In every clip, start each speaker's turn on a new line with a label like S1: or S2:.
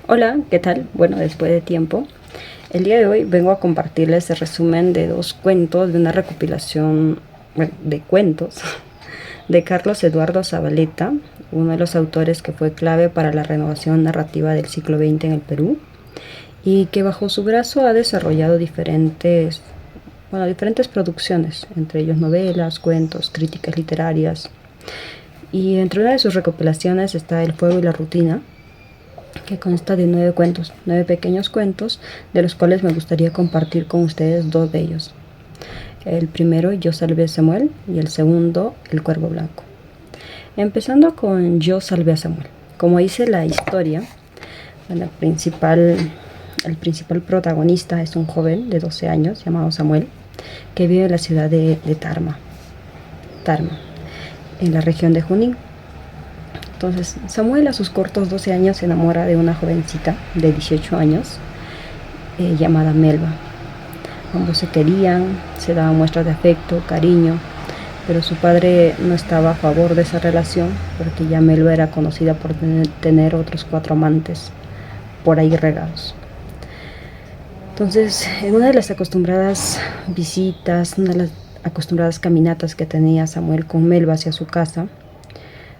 S1: Hola, ¿qué tal? Bueno, después de tiempo, el día de hoy vengo a compartirles el resumen de dos cuentos de una recopilación, bueno, de cuentos de Carlos Eduardo Zavaleta, uno de los autores que fue clave para la renovación narrativa del siglo XX en el Perú y que bajo su brazo ha desarrollado diferentes producciones, entre ellos novelas, cuentos, críticas literarias. Y entre una de sus recopilaciones está El fuego y la rutina, que consta de 9 cuentos, 9 pequeños cuentos, de los cuales me gustaría compartir con ustedes dos de ellos. El primero, Yo salvé a Samuel, y el segundo, El cuervo blanco. Empezando con Yo salvé a Samuel. Como dice la historia, bueno, el principal protagonista es un joven de 12 años llamado Samuel, que vive en la ciudad de Tarma, en la región de Junín. Entonces, Samuel a sus cortos 12 años se enamora de una jovencita de 18 años llamada Melba. Ambos se querían, se daban muestras de afecto, cariño, pero su padre no estaba a favor de esa relación porque ya Melba era conocida por tener otros 4 amantes por ahí regados. Entonces, en una de las acostumbradas visitas, una de las acostumbradas caminatas que tenía Samuel con Melba hacia su casa,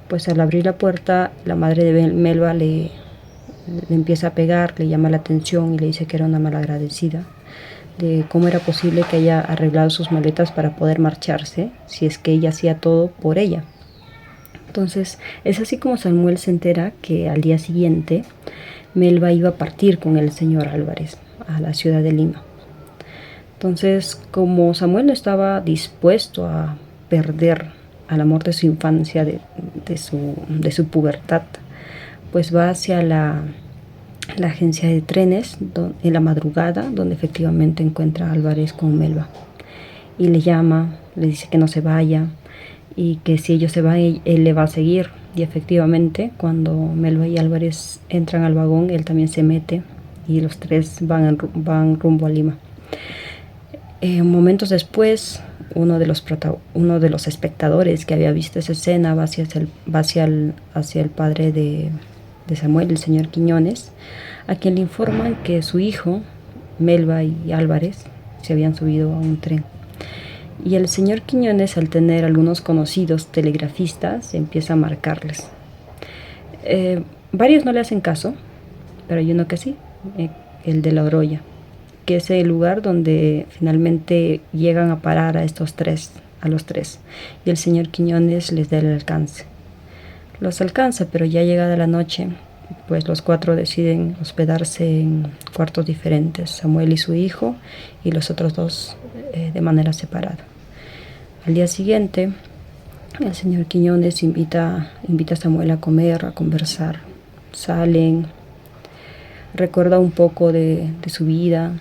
S1: pues al abrir la puerta, la madre de Melba le empieza a pegar, le llama la atención y le dice que era una malagradecida, de cómo era posible que haya arreglado sus maletas para poder marcharse, si es que ella hacía todo por ella. Entonces, es así como Samuel se entera que al día siguiente Melba iba a partir con el señor Álvarez a la ciudad de Lima. Entonces, como Samuel no estaba dispuesto a perder al amor de su infancia, de su pubertad, pues va hacia la agencia de trenes en la madrugada, donde efectivamente encuentra a Álvarez con Melba. Y le llama, le dice que no se vaya y que si ellos se van, él le va a seguir. Y efectivamente, cuando Melba y Álvarez entran al vagón, él también se mete y los tres van rumbo a Lima. Momentos después, uno de los espectadores que había visto esa escena va hacia el padre de Samuel, el señor Quiñones, a quien le informan que su hijo, Melba y Álvarez, se habían subido a un tren. Y el señor Quiñones, al tener algunos conocidos telegrafistas, empieza a marcarles. Varios no le hacen caso, pero hay uno que sí, el de La Oroya, que es el lugar donde finalmente llegan a parar a los tres, y el señor Quiñones les da el alcance. Los alcanza, pero ya llegada la noche, pues los 4 deciden hospedarse en cuartos diferentes, Samuel y su hijo, y los otros 2 de manera separada. Al día siguiente, el señor Quiñones invita a Samuel a comer, a conversar. Salen, recuerda un poco de su vida,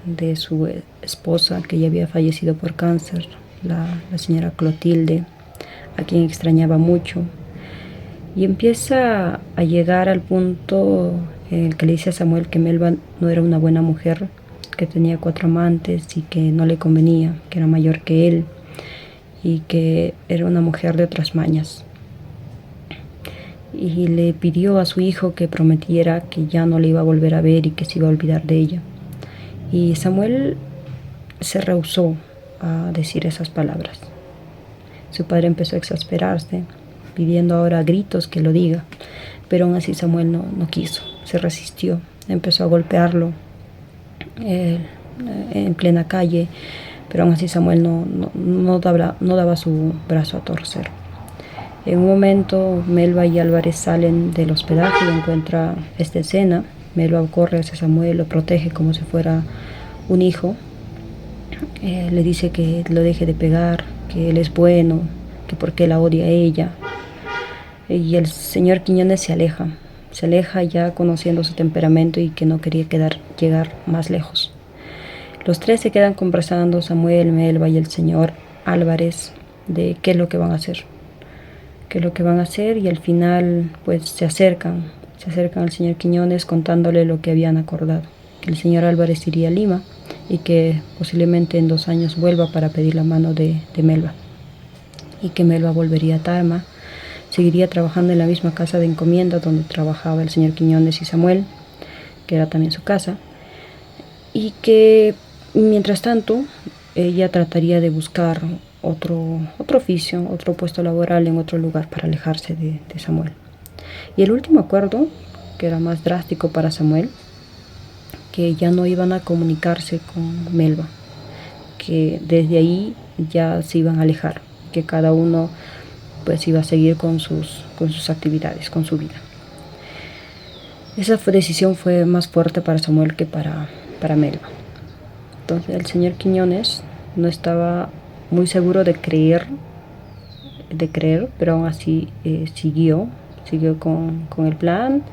S1: de su esposa que ya había fallecido por cáncer, la señora Clotilde, a quien extrañaba mucho. Y empieza a llegar al punto en el que le dice a Samuel que Melba no era una buena mujer, que tenía 4 amantes y que no le convenía, que era mayor que él y que era una mujer de otras mañas. Y le pidió a su hijo que prometiera que ya no le iba a volver a ver y que se iba a olvidar de ella. Y Samuel se rehusó a decir esas palabras. Su padre empezó a exasperarse, pidiendo ahora a gritos que lo diga, pero aún así Samuel no quiso, se resistió, empezó a golpearlo en plena calle, pero aún así Samuel no daba su brazo a torcer. En un momento Melba y Álvarez salen del hospedaje y encuentra esta escena. Melba corre hacia Samuel, lo protege como si fuera un hijo, le dice que lo deje de pegar, que él es bueno, que porque la odia a ella. Y el señor Quiñones se aleja ya conociendo su temperamento y que no quería llegar más lejos. Los 3 se quedan conversando, Samuel, Melba y el señor Álvarez, de qué es lo que van a hacer. Y al final pues se acercan al señor Quiñones contándole lo que habían acordado, que el señor Álvarez iría a Lima y que posiblemente en 2 años vuelva para pedir la mano de Melba, y que Melba volvería a Tarma, seguiría trabajando en la misma casa de encomienda donde trabajaba el señor Quiñones y Samuel, que era también su casa, y que mientras tanto ella trataría de buscar otro oficio, otro puesto laboral en otro lugar para alejarse de Samuel. Y el último acuerdo, que era más drástico para Samuel, que ya no iban a comunicarse con Melba, que desde ahí ya se iban a alejar, que cada uno pues iba a seguir con sus actividades, con su vida. Esa decisión fue más fuerte para Samuel que para Melba. Entonces el señor Quiñones no estaba muy seguro de creer, pero aún así siguió con el plan,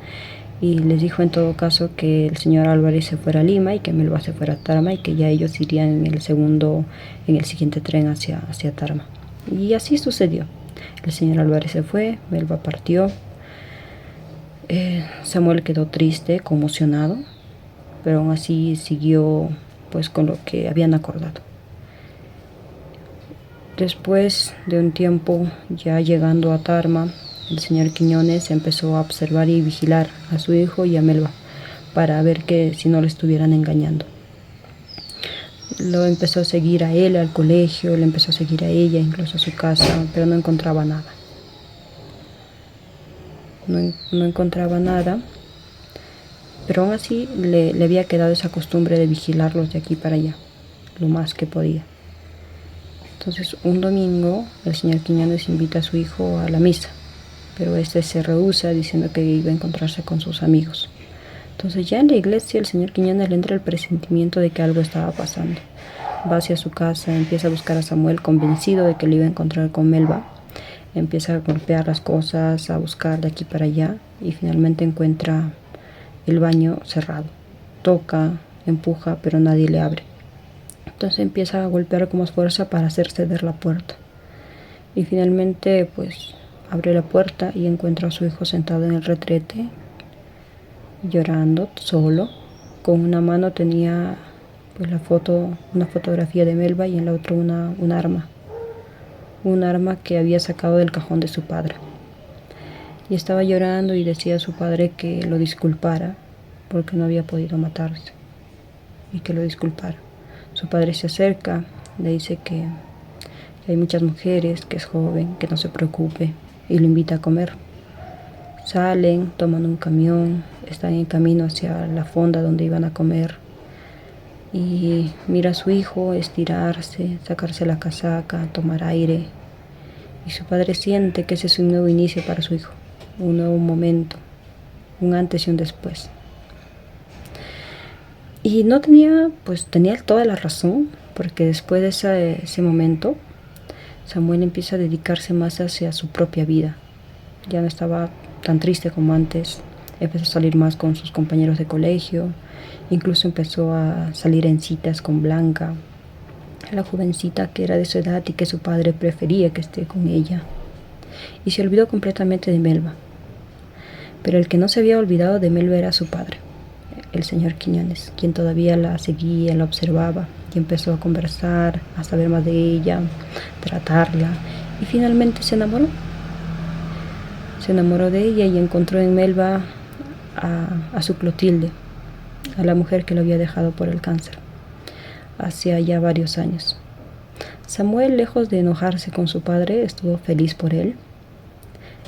S1: y les dijo en todo caso que el señor Álvarez se fuera a Lima y que Melba se fuera a Tarma, y que ya ellos irían en el siguiente tren hacia Tarma. Y así sucedió. El señor Álvarez se fue, Melba partió. Samuel quedó triste, conmocionado, pero aún así siguió pues con lo que habían acordado. Después de un tiempo, ya llegando a Tarma, el señor Quiñones empezó a observar y vigilar a su hijo y a Melba para ver que si no le estuvieran engañando. Lo empezó a seguir a él al colegio, le empezó a seguir a ella, incluso a su casa, pero no encontraba nada. No encontraba nada, pero aún así le había quedado esa costumbre de vigilarlos de aquí para allá, lo más que podía. Entonces un domingo el señor Quiñones invita a su hijo a la misa, pero este se rehúsa diciendo que iba a encontrarse con sus amigos. Entonces ya en la iglesia el señor Quiñones le entra el presentimiento de que algo estaba pasando. Va hacia su casa, empieza a buscar a Samuel convencido de que le iba a encontrar con Melba. Empieza a golpear las cosas, a buscar de aquí para allá, y finalmente encuentra el baño cerrado. Toca, empuja, pero nadie le abre. Entonces empieza a golpear con más fuerza para hacer ceder la puerta. Y finalmente pues abre la puerta y encuentra a su hijo sentado en el retrete, llorando, solo. Con una mano tenía pues una fotografía de Melba, y en la otra un arma. Un arma que había sacado del cajón de su padre. Y estaba llorando y decía a su padre que lo disculpara porque no había podido matarse, y que lo disculpara. Su padre se acerca, le dice que hay muchas mujeres, que es joven, que no se preocupe, y lo invita a comer. Salen, toman un camión, están en camino hacia la fonda donde iban a comer, y mira a su hijo estirarse, sacarse la casaca, tomar aire, y su padre siente que ese es un nuevo inicio para su hijo, un nuevo momento, un antes y un después. Y no tenía toda la razón, porque después de ese momento Samuel empieza a dedicarse más hacia su propia vida. Ya no estaba tan triste como antes, empezó a salir más con sus compañeros de colegio, incluso empezó a salir en citas con Blanca, la jovencita que era de su edad y que su padre prefería que esté con ella. Y se olvidó completamente de Melba. Pero el que no se había olvidado de Melba era su padre, el señor Quiñones, quien todavía la seguía, la observaba, y empezó a conversar, a saber más de ella, tratarla, y finalmente se enamoró. Se enamoró de ella y encontró en Melba a su Clotilde, a la mujer que lo había dejado por el cáncer, hacía ya varios años. Samuel, lejos de enojarse con su padre, estuvo feliz por él,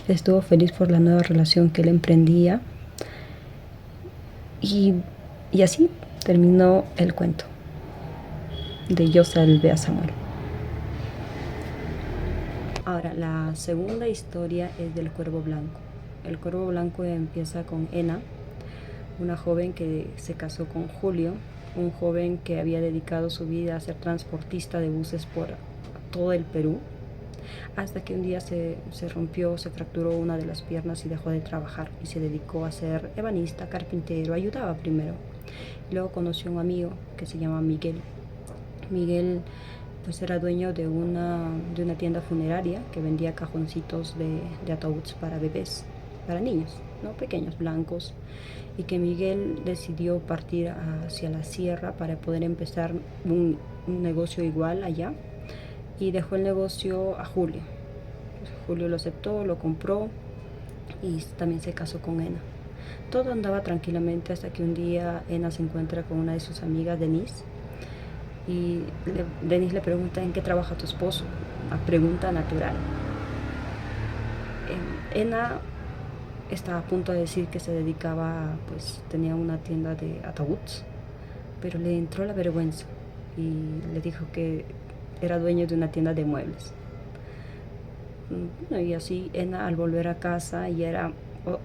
S1: estuvo feliz por la nueva relación que él emprendía, y así terminó el cuento de Yo salvé a Samuel. Ahora, la segunda historia es del Cuervo Blanco. El Cuervo Blanco empieza con Ena, una joven que se casó con Julio, un joven que había dedicado su vida a ser transportista de buses por todo el Perú, hasta que un día se fracturó una de las piernas y dejó de trabajar, y se dedicó a ser ebanista, carpintero, ayudaba primero. Luego conoció a un amigo que se llama Miguel. Miguel pues era dueño de una tienda funeraria que vendía cajoncitos de ataúdes para bebés, para niños, ¿no? Pequeños, blancos, y que Miguel decidió partir hacia la sierra para poder empezar un negocio igual allá, y dejó el negocio a Julio. Julio lo aceptó, lo compró, y también se casó con Ena. Todo andaba tranquilamente hasta que un día Ena se encuentra con una de sus amigas, Denise, y Denise le pregunta en qué trabaja tu esposo, una pregunta natural. Ena estaba a punto de decir que se dedicaba, pues tenía una tienda de ataúds, pero le entró la vergüenza y le dijo que era dueño de una tienda de muebles. Bueno, y así Ena, al volver a casa, y era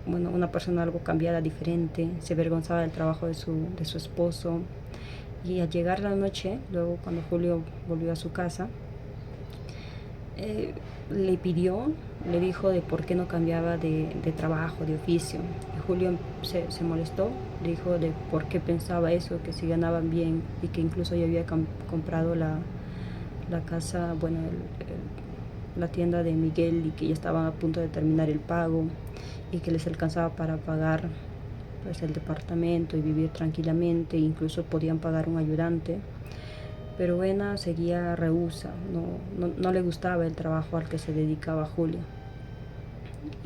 S1: bueno, una persona algo cambiada, diferente, se avergonzaba del trabajo de su esposo. Y al llegar la noche, luego cuando Julio volvió a su casa, le pidió, le dijo de por qué no cambiaba de trabajo, de oficio. Y Julio se molestó, le dijo de por qué pensaba eso, que si ganaban bien y que incluso ya había comprado la casa, bueno, la tienda de Miguel, y que ya estaban a punto de terminar el pago y que les alcanzaba para pagar pues el departamento y vivir tranquilamente, incluso podían pagar un ayudante. Pero Ena seguía rehúsa, no le gustaba el trabajo al que se dedicaba Julio.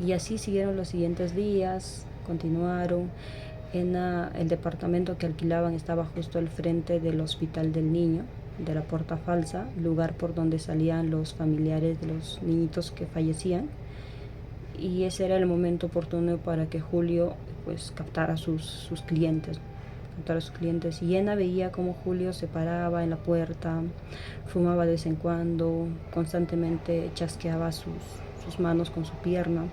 S1: Y así siguieron los siguientes días, continuaron. El departamento que alquilaban estaba justo al frente del Hospital del Niño, de la Puerta Falsa, lugar por donde salían los familiares de los niñitos que fallecían. Y ese era el momento oportuno para que Julio pues captara sus clientes. Y Ena veía cómo Julio se paraba en la puerta, fumaba de vez en cuando, constantemente chasqueaba sus manos con su pierna,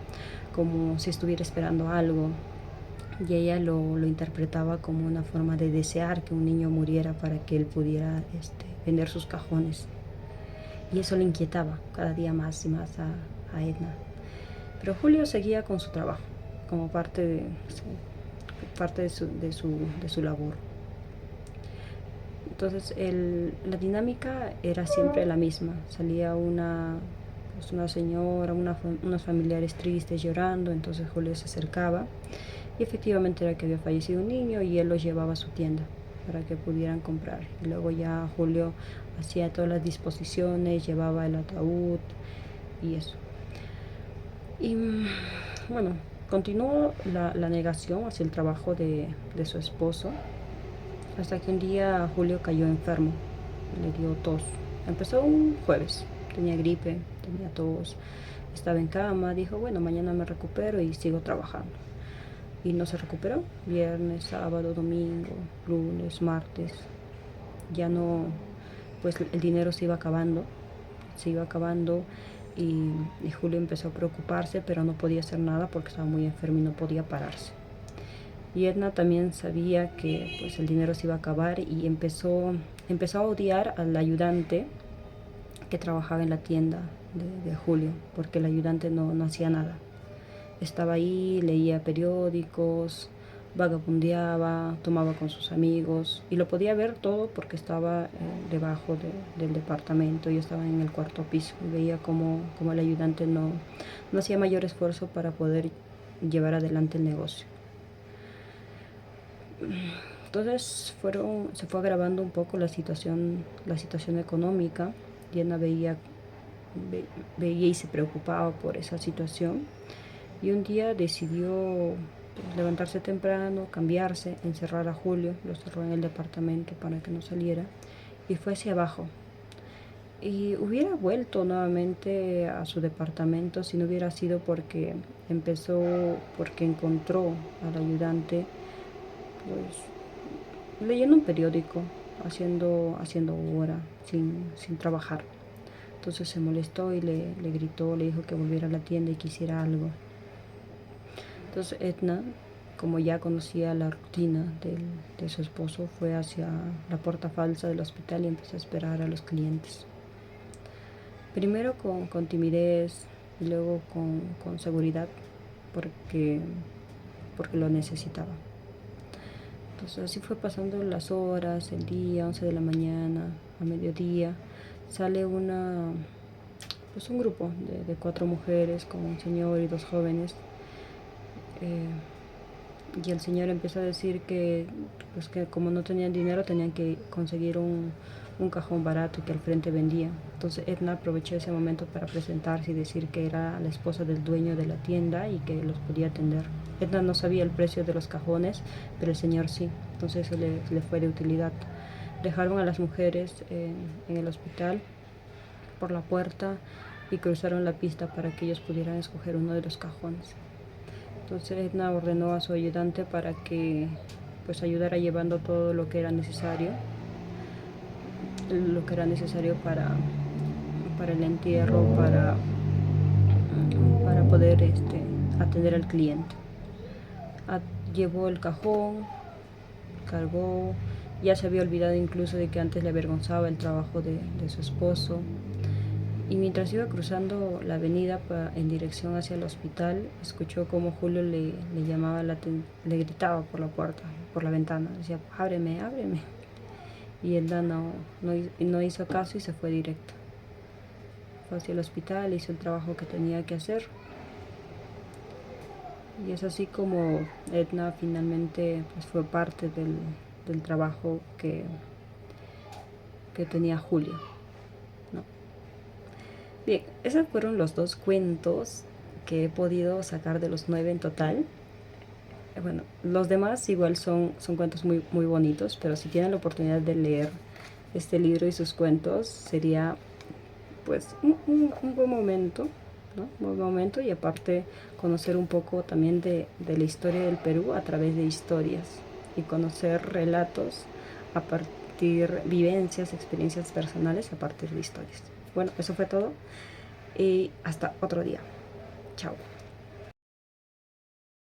S1: como si estuviera esperando algo. Y ella lo interpretaba como una forma de desear que un niño muriera para que él pudiera vender sus cajones. Y eso le inquietaba cada día más y más a Edna. Pero Julio seguía con su trabajo, como parte de su labor. Entonces la dinámica era siempre la misma. Salía una señora, unos familiares tristes llorando, entonces Julio se acercaba y efectivamente era que había fallecido un niño y él los llevaba a su tienda para que pudieran comprar. Y luego ya Julio hacía todas las disposiciones, llevaba el ataúd y eso. Y bueno, continuó la negación hacia el trabajo de su esposo, hasta que un día Julio cayó enfermo, le dio tos. Empezó un jueves, tenía gripe, tenía tos, estaba en cama, dijo, bueno, mañana me recupero y sigo trabajando. Y no se recuperó, viernes, sábado, domingo, lunes, martes. Ya no, pues el dinero se iba acabando y Julio empezó a preocuparse, pero no podía hacer nada porque estaba muy enfermo y no podía pararse. Y Edna también sabía que pues el dinero se iba a acabar y empezó a odiar al ayudante que trabajaba en la tienda de Julio, porque el ayudante no hacía nada. Estaba ahí, leía periódicos, vagabundeaba, tomaba con sus amigos y lo podía ver todo porque estaba debajo del departamento. Yo estaba en el cuarto piso y veía como el ayudante no hacía mayor esfuerzo para poder llevar adelante el negocio. Entonces se fue agravando un poco la situación económica. Diana veía y se preocupaba por esa situación. Y un día decidió levantarse temprano, cambiarse, encerrar a Julio, lo cerró en el departamento para que no saliera y fue hacia abajo. Y hubiera vuelto nuevamente a su departamento si no hubiera sido porque encontró al ayudante pues leyendo un periódico, haciendo hora, sin trabajar. Entonces se molestó y le gritó, le dijo que volviera a la tienda y que hiciera algo. Entonces Edna, como ya conocía la rutina de su esposo, fue hacia la puerta falsa del hospital y empezó a esperar a los clientes. Primero con timidez y luego con seguridad, porque lo necesitaba. Entonces así fue pasando las horas, el día, 11 de la mañana, a mediodía, sale un grupo de 4 mujeres con un señor y 2 jóvenes. Y el señor empieza a decir que como no tenían dinero tenían que conseguir un cajón barato y que al frente vendía. Entonces Edna aprovechó ese momento para presentarse y decir que era la esposa del dueño de la tienda y que los podía atender. Edna no sabía el precio de los cajones, pero el señor sí, entonces eso le fue de utilidad. Dejaron a las mujeres en el hospital por la puerta y cruzaron la pista para que ellos pudieran escoger uno de los cajones. Entonces Edna ordenó a su ayudante para que pues ayudara llevando todo lo que era necesario, para el entierro, para poder atender al cliente. Llevó el cajón, cargó, ya se había olvidado incluso de que antes le avergonzaba el trabajo de su esposo. Y mientras iba cruzando la avenida en dirección hacia el hospital, escuchó como Julio le llamaba, le gritaba por la puerta, por la ventana, decía, ábreme, ábreme. Y Edna no hizo caso y se fue directo. Fue hacia el hospital, hizo el trabajo que tenía que hacer. Y es así como Edna finalmente pues, fue parte del trabajo que tenía Julio, ¿no? Bien, esos fueron los 2 cuentos que he podido sacar de los 9 en total. Bueno, los demás igual son cuentos muy, muy bonitos, pero si tienen la oportunidad de leer este libro y sus cuentos, sería pues un buen momento, ¿no? Un buen momento, y aparte conocer un poco también de la historia del Perú a través de historias y conocer relatos a partir, vivencias, experiencias personales a partir de historias. Bueno, eso fue todo y hasta otro día. Chao.